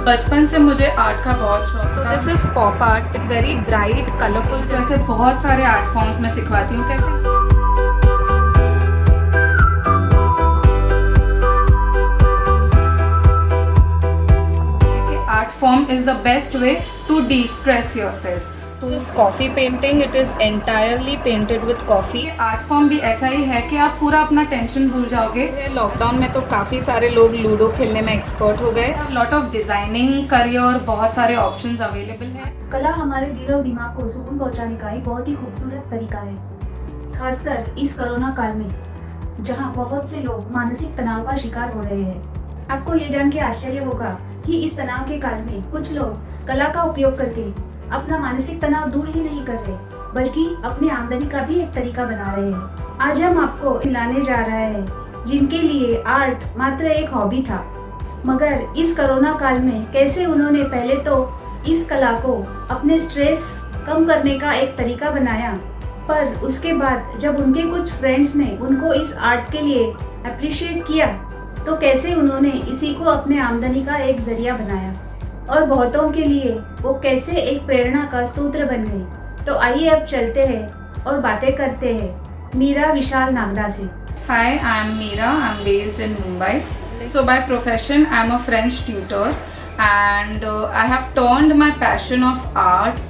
बचपन से मुझे आर्ट का बहुत शौक So था। this is pop art, very bright, colorful. जैसे बहुत सारे आर्ट फॉर्म्स मैं सिखवाती हूँ कैसे। Art form is the best way to de-stress yourself। This is coffee painting. It is entirely painted with coffee. ये आर्ट फॉर्म भी ऐसा ही है कि आप पूरा अपना टेंशन भूल जाओगे। लॉकडाउन में तो काफ़ी सारे लोग लूडो खेलने में एक्सपर्ट हो गए। लॉट ऑफ डिजाइनिंग करियर, बहुत सारे ऑप्शंस अवेलेबल हैं। कला हमारे दिल और दिमाग को सुकून पहुंचाने का एक बहुत ही खूबसूरत तरीका है, खासकर इस कोरोना काल में जहां बहुत से लोग मानसिक तनाव का शिकार हो रहे हैं। आपको ये जान के आश्चर्य होगा कि इस तनाव के काल में कुछ लोग कला का उपयोग करके अपना मानसिक तनाव दूर ही नहीं कर रहे, बल्कि अपनी आमदनी का भी एक तरीका बना रहे हैं। आज हम आपको मिलाने जा रहे हैं जिनके लिए आर्ट मात्र एक हॉबी था, मगर इस कोरोना काल में कैसे उन्होंने पहले तो इस कला को अपने स्ट्रेस कम करने का एक तरीका बनाया, पर उसके बाद जब उनके कुछ फ्रेंड्स ने उनको इस आर्ट के लिए अप्रिशिएट किया तो कैसे उन्होंने इसी को अपने आमदनी का एक जरिया बनाया और बहुतों के लिए वो कैसे एक प्रेरणा का स्रोत बन गई। तो आइए अब चलते हैं और बातें करते हैं मीरा विशाल नागदा से। Hi, I'm Meera. I'm based in Mumbai. So by profession, I'm a French tutor, and I have turned my passion of art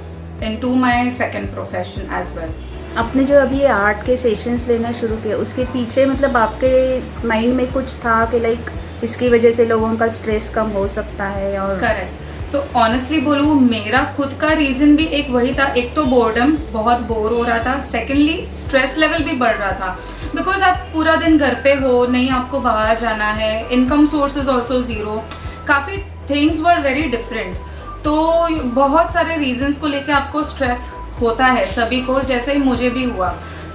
into my second profession as well. आपने जो अभी ये आर्ट के सेशंस लेना शुरू किए उसके पीछे मतलब आपके माइंड में कुछ था कि लाइक इसकी वजह से लोगों का स्ट्रेस कम हो सकता है? और करेक्ट। सो ऑनेस्टली बोलूँ, मेरा खुद का रीज़न भी एक वही था। एक तो बोर्डम, बहुत बोर हो रहा था। सेकेंडली स्ट्रेस लेवल भी बढ़ रहा था, बिकॉज आप पूरा दिन घर पे हो, नहीं आपको बाहर जाना है, income source is also zero, काफ़ी थिंग्स वर वेरी डिफरेंट। तो बहुत सारे रीजंस को लेके आपको स्ट्रेस होता है सभी को, जैसे ही मुझे भी हुआ।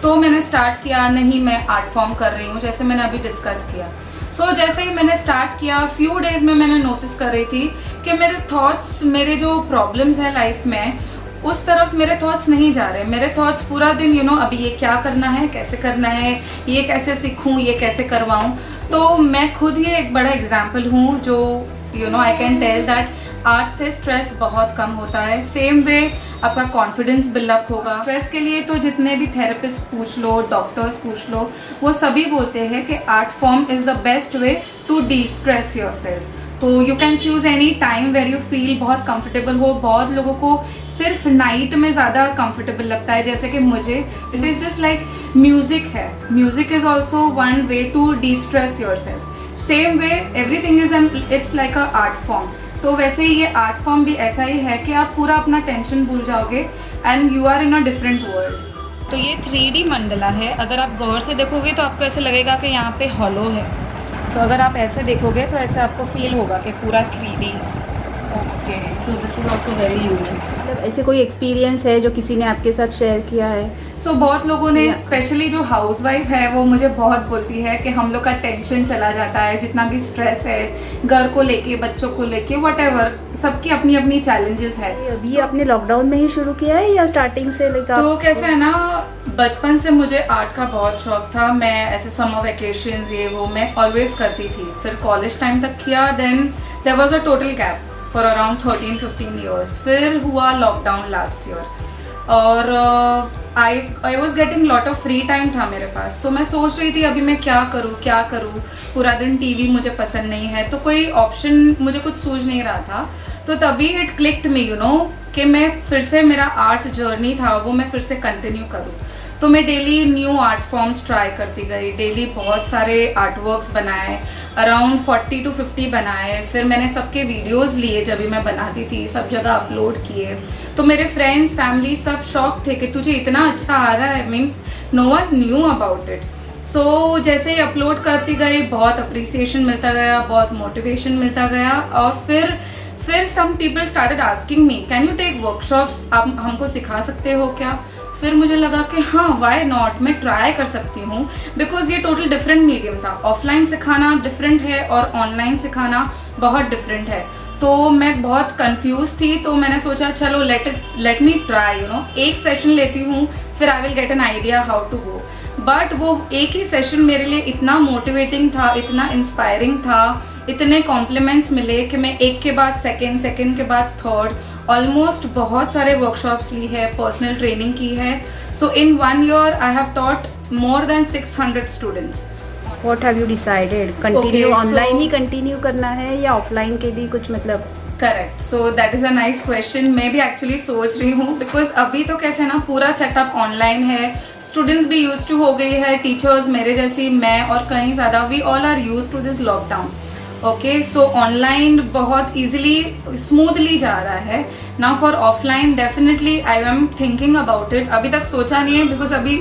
तो मैंने स्टार्ट किया, नहीं मैं आर्ट फॉर्म कर रही हूँ, जैसे मैंने अभी डिस्कस किया। सो जैसे ही मैंने स्टार्ट किया, फ्यू डेज में मैंने नोटिस कर रही थी कि मेरे थॉट्स, मेरे जो प्रॉब्लम्स है लाइफ में, उस तरफ मेरे थॉट्स नहीं जा रहे। मेरे थॉट्स पूरा दिन अभी ये क्या करना है, कैसे करना है, ये कैसे सीखूं, ये कैसे करवाऊं। तो मैं खुद ही एक बड़ा एग्जाम्पल हूँ जो I can tell that art से स्ट्रेस बहुत कम होता है। सेम वे आपका कॉन्फिडेंस बिल्डअप होगा। स्ट्रेस के लिए तो जितने भी थेरेपिस्ट पूछ लो, डॉक्टर्स पूछ लो, वो सभी बोलते हैं कि art form is the best way to de-stress yourself। तो you can choose any time where you feel बहुत कंफर्टेबल हो। बहुत लोगों को सिर्फ नाइट में ज़्यादा कंफर्टेबल लगता है, जैसे कि मुझे it is just like music है। Music is also one way to de-stress yourself। Same way everything is it's like a art form. तो वैसे ही ये आर्ट फॉर्म भी ऐसा ही है कि आप पूरा अपना टेंशन भूल जाओगे and you are in a different world. तो ये 3D मंडला है। अगर आप गौर से देखोगे तो आपको ऐसे लगेगा कि यहाँ पे हॉलो है। सो अगर आप ऐसे देखोगे तो ऐसे आपको फील होगा कि पूरा 3D। Okay, so this is also very unique. मतलब ऐसे कोई एक्सपीरियंस है जो किसी ने आपके साथ शेयर किया है? सो बहुत लोगों ने, स्पेशली जो हाउसवाइफ है, वो मुझे बहुत बोलती है कि हम लोग का टेंशन चला जाता है, जितना भी स्ट्रेस है घर को लेके, बच्चों को लेके, व्हाटएवर, सबकी अपनी अपनी चैलेंजेस है। अभी आपने लॉकडाउन में ही शुरू किया है या स्टार्टिंग से? तो कैसे है ना, बचपन से मुझे आर्ट का बहुत शौक था। मैं ऐसे समर वेकेशंस ये वो मैं ऑलवेज करती थी। फिर कॉलेज टाइम तक किया, then there was a total gap for around 13-15 years. फिर हुआ लॉकडाउन लास्ट ईयर और I was getting lot of free time था मेरे पास। तो मैं सोच रही थी अभी मैं क्या करूँ। पूरा दिन टीवी मुझे पसंद नहीं है, तो कोई ऑप्शन मुझे कुछ सूझ नहीं रहा था। तो तभी इट क्लिक्ड मी कि मैं फिर से, मेरा आर्ट जर्नी था वो मैं फिर से कंटिन्यू करूँ। तो मैं daily new art forms try करती गई। डेली बहुत सारे आर्ट वर्क्स बनाए, अराउंड 40 to 50 बनाए। फिर मैंने सबके वीडियोस लिए, जब भी मैं बनाती थी सब जगह अपलोड किए। तो मेरे फ्रेंड्स, फैमिली सब शॉक थे कि तुझे इतना अच्छा आ रहा है, means no one knew about it. So जैसे ही अपलोड करती गई, बहुत अप्रिसिएशन मिलता गया, बहुत मोटिवेशन मिलता गया। और फिर some people started asking me, can you take workshops, आप हमको सिखा सकते हो क्या? फिर मुझे लगा कि हाँ, वाई नॉट, मैं ट्राई कर सकती हूँ, बिकॉज ये टोटल डिफरेंट मीडियम था। ऑफलाइन सिखाना डिफरेंट है और ऑनलाइन सिखाना बहुत डिफरेंट है। तो मैं बहुत कंफ्यूज थी। तो मैंने सोचा चलो लेट मी ट्राई, एक सेशन लेती हूँ, फिर I will get an idea how to go. But वो एक ही सेशन मेरे लिए इतना मोटिवेटिंग था, इतना इंस्पायरिंग था, इतने कॉम्प्लीमेंट्स मिले कि मैं एक के बाद सेकेंड के बाद थर्ड ऑलमोस्ट बहुत सारे वर्कशॉप्स ली है, पर्सनल ट्रेनिंग की है. सो इन 1 year I have taught more than 600 students. What have you decided? Continue Okay, online so- he continue करना है या offline के भी कुछ मतलब? Correct. So that is a nice question. मैं भी एक्चुअली सोच रही हूँ बिकॉज अभी तो कैसे ना पूरा सेटअप ऑनलाइन है, स्टूडेंट्स भी यूज टू हो गई है, टीचर्स मेरे जैसी, मैं और कहीं ज़्यादा, we all are use to this lockdown. Okay, so online बहुत इजीली स्मूथली जा रहा है. Now for offline definitely I am thinking about it. अभी तक सोचा नहीं है बिकॉज अभी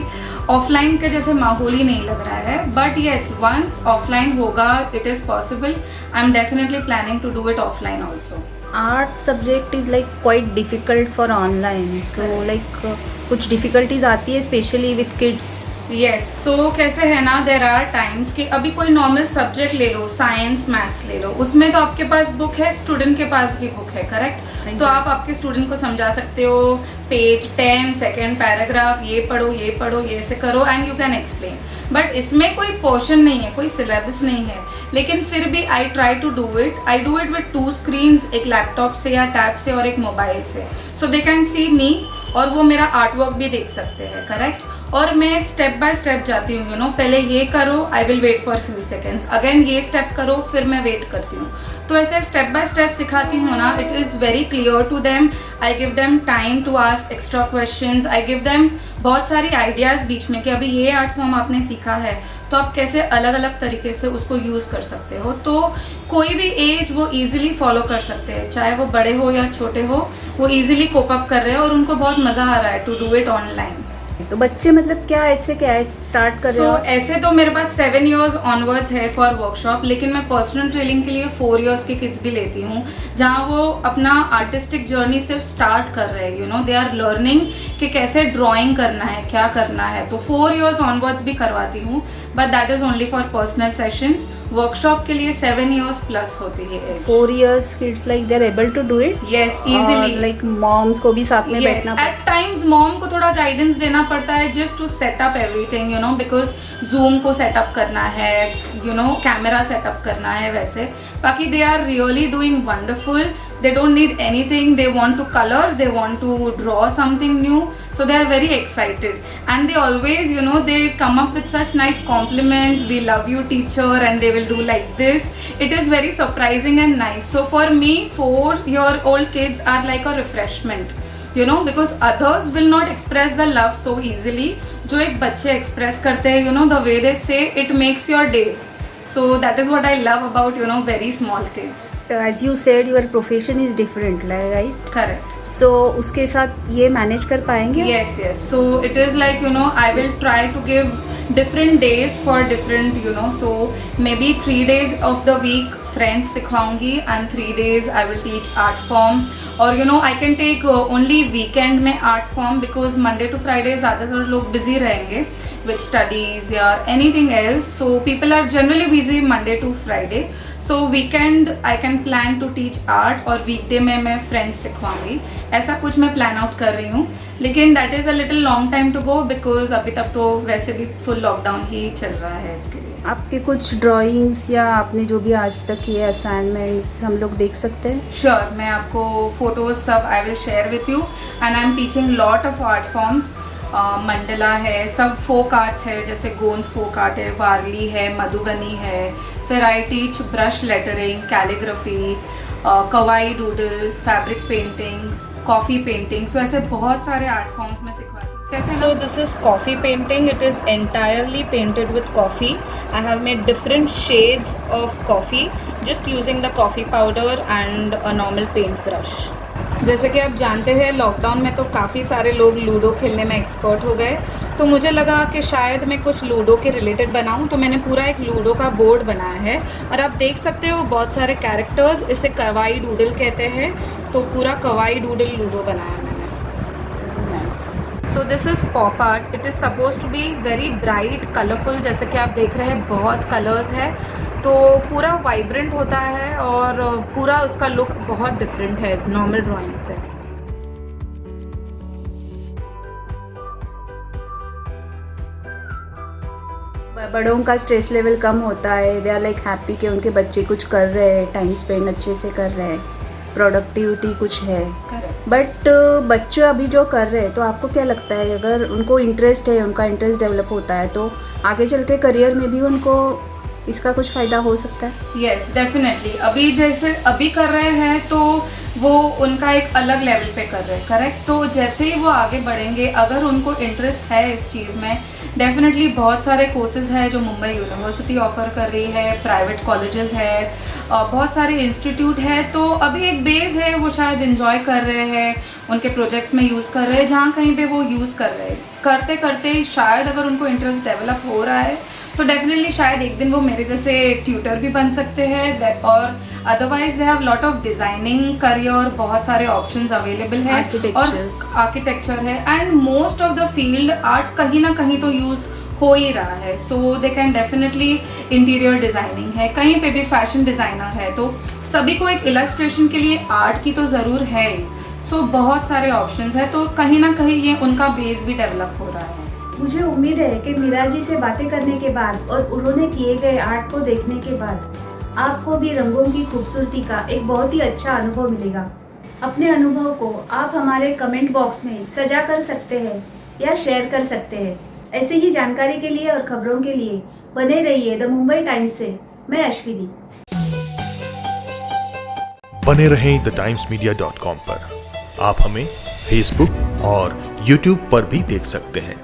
ऑफलाइन के जैसे माहौल ही नहीं लग रहा है. बट येस, वंस ऑफलाइन होगा, it is possible. I am definitely planning to do it offline also. Art subject is like quite difficult for online. So like कुछ difficulties आती है especially with kids. यस. सो कैसे है ना, there are times कि अभी कोई नॉर्मल सब्जेक्ट ले लो, साइंस मैथ्स ले लो, उसमें तो आपके पास बुक है, स्टूडेंट के पास भी बुक है, करेक्ट. तो आप आपके स्टूडेंट को समझा सकते हो, पेज 10 सेकेंड पैराग्राफ, ये पढ़ो, ये से करो and you can explain. But इसमें कोई पोर्शन नहीं है, कोई सिलेबस नहीं है, लेकिन फिर भी I try to do it. I do it with 2 screens, एक लैपटॉप से या टैब से और एक मोबाइल से. सो दे कैन सी मी और वो मेरा आर्ट वर्क भी देख सकते हैं, करेक्ट. और मैं स्टेप बाय स्टेप जाती हूँ, यू नो, पहले ये करो, I will wait for few seconds, again ये स्टेप करो, फिर मैं वेट करती हूँ. तो ऐसे स्टेप बाय स्टेप सिखाती हूँ ना, it is very clear to them. I give them time to ask extra questions. I give them बहुत सारी आइडियाज़ बीच में कि अभी ये आर्ट फॉर्म आपने सीखा है तो आप कैसे अलग अलग तरीके से उसको यूज़ कर सकते हो. तो कोई भी एज वो ईजिली फॉलो कर सकते हैं, चाहे वो बड़े हो या छोटे हो, वो ईजिली कोप अप कर रहे हैं और उनको बहुत मज़ा आ रहा है टू डू इट ऑनलाइन. तो बच्चे मतलब क्या एज से क्या एज स्टार्ट कर रहे हो? ऐसे तो मेरे पास 7 years ऑनवर्ड्स है फॉर वर्कशॉप, लेकिन मैं पर्सनल ट्रेनिंग के लिए 4 years के किड्स भी लेती हूँ, जहाँ वो अपना आर्टिस्टिक जर्नी सिर्फ स्टार्ट कर रहे हैं. You know, they are learning कि कैसे ड्राइंग करना है, क्या करना है. तो 4 years ऑनवर्ड्स भी करवाती हूँ, but that is only for personal sessions. Workshop के लिए 7 years प्लस होती है age. 4 years kids like they're able to do it? Yes, easily. Like moms को भी साथ में Yes, बैठना at times mom को थोड़ा गाइडेंस देना पड़ता है just to set up everything, you know, because Zoom को सेटअप करना है, you know, कैमरा सेटअप करना है वैसे. बाकी they are really doing wonderful. They don't need anything. They want to color. They want to draw something new. So they are very excited. And they always, you know, they come up with such nice compliments. We love you, teacher. And they will do like this. It is very surprising and nice. So for me, 4-year-old kids are like a refreshment. You know, because others will not express the love so easily. जो एक बच्चे express करते हैं, you know, the way they say, it makes your day. So that is what I love about, you know, very small kids. As you said, your profession is different, right? Correct. So उसके साथ ये manage कर पाएंगे? Yes, yes. So it is like, you know, I will try to give different days for different, you know, so maybe 3 days of the week friends सिखाऊंगी and 3 days I will teach art form. और you know I can take only weekend में art form because Monday to Friday ज़्यादातर लोग busy रहेंगे with studies या anything else. So people are generally busy Monday to Friday. So weekend I can plan to teach art और weekday में मैं friends सिखवाऊंगी. ऐसा कुछ मैं plan out कर रही हूँ, लेकिन that is a little long time to go because अभी तक तो वैसे भी full lockdown ही चल रहा है इसके लिए. आपके कुछ ड्राइंग्स या आपने जो भी आज तक किए असाइनमेंट्स हम लोग देख सकते हैं? श्योर, मैं आपको फोटोज सब I will share with you. And I am teaching lot of art forms. Mandla है, सब फोक आर्ट्स है, जैसे गोंद फोक आर्ट है, वारली है, मधुबनी है. फिर I teach brush lettering, calligraphy, kawaii doodle, fabric painting, coffee painting. So ऐसे बहुत सारे आर्ट फॉर्म्स में सिखवाती हूँ. So this is coffee painting. It is entirely painted with coffee. I have made different shades of coffee just using the coffee powder and a normal paint brush. जैसे कि आप जानते हैं लॉकडाउन में तो काफ़ी सारे लोग लूडो खेलने में एक्सपर्ट हो गए, तो मुझे लगा कि शायद मैं कुछ लूडो के रिलेटेड बनाऊं, तो मैंने पूरा एक लूडो का बोर्ड बनाया है और आप देख सकते हो बहुत सारे कैरेक्टर्स. इसे कवाई डूडल कहते हैं, तो पूरा कवाई डूडल लूडो बनाया मैंने. So this is pop art. It is suppose to be very bright colourful. जैसे कि आप देख रहे हैं बहुत कलर्स है, तो पूरा वाइब्रेंट होता है और पूरा उसका लुक बहुत डिफरेंट है नॉर्मल ड्राइंग से. बड़ों का स्ट्रेस लेवल कम होता है, दे आर लाइक हैप्पी कि उनके बच्चे कुछ कर रहे हैं, टाइम स्पेंड अच्छे से कर रहे हैं, प्रोडक्टिविटी कुछ है। करेक्ट। बट बच्चे अभी जो कर रहे हैं, तो आपको क्या लगता है अगर उनको इंटरेस्ट है, उनका इंटरेस्ट डेवलप होता है तो आगे चल के करियर में भी उनको इसका कुछ फ़ायदा हो सकता है? Yes definitely. अभी जैसे अभी कर रहे हैं तो वो उनका एक अलग लेवल पे कर रहे हैं, करेक्ट। तो जैसे ही वो आगे बढ़ेंगे, अगर उनको इंटरेस्ट है इस चीज़ में, डेफिनेटली बहुत सारे कोर्सेज है जो मुंबई यूनिवर्सिटी ऑफर कर रही है, प्राइवेट कॉलेजेस है, बहुत सारे इंस्टीट्यूट है। तो अभी एक बेस है, वो शायद इंजॉय कर रहे हैं, उनके प्रोजेक्ट्स में यूज़ कर रहे हैं, जहाँ कहीं पे वो यूज़ कर रहे हैं। करते करते शायद अगर उनको इंटरेस्ट डेवलप हो रहा है तो डेफिनेटली शायद एक दिन वो मेरे जैसे ट्यूटर भी बन सकते हैं। और otherwise they have lot of designing career, बहुत सारे ऑप्शंस अवेलेबल है, और आर्किटेक्चर है, and most of the field art कहीं ना कहीं तो यूज हो ही रहा है। So they can definitely, interior designing है, कहीं पे भी फैशन डिजाइनर है, तो सभी को एक इलस्ट्रेशन के लिए आर्ट की तो ज़रूर है। सो बहुत सारे ऑप्शंस है, तो कहीं ना कहीं ये उनका बेस भी डेवलप हो रहा है। मुझे उम्मीद है कि मीरा जी से बातें करने के बाद और उन्होंने किए गए आर्ट को देखने के बाद आपको भी रंगों की खूबसूरती का एक बहुत ही अच्छा अनुभव मिलेगा। अपने अनुभव को आप हमारे कमेंट बॉक्स में सजा कर सकते हैं या शेयर कर सकते हैं। ऐसी ही जानकारी के लिए और खबरों के लिए बने रहिए द मुंबई टाइम्स से। मैं अश्विनी। बने रहें thetimes media.com पर। आप हमें फेसबुक और यूट्यूब पर भी देख सकते हैं।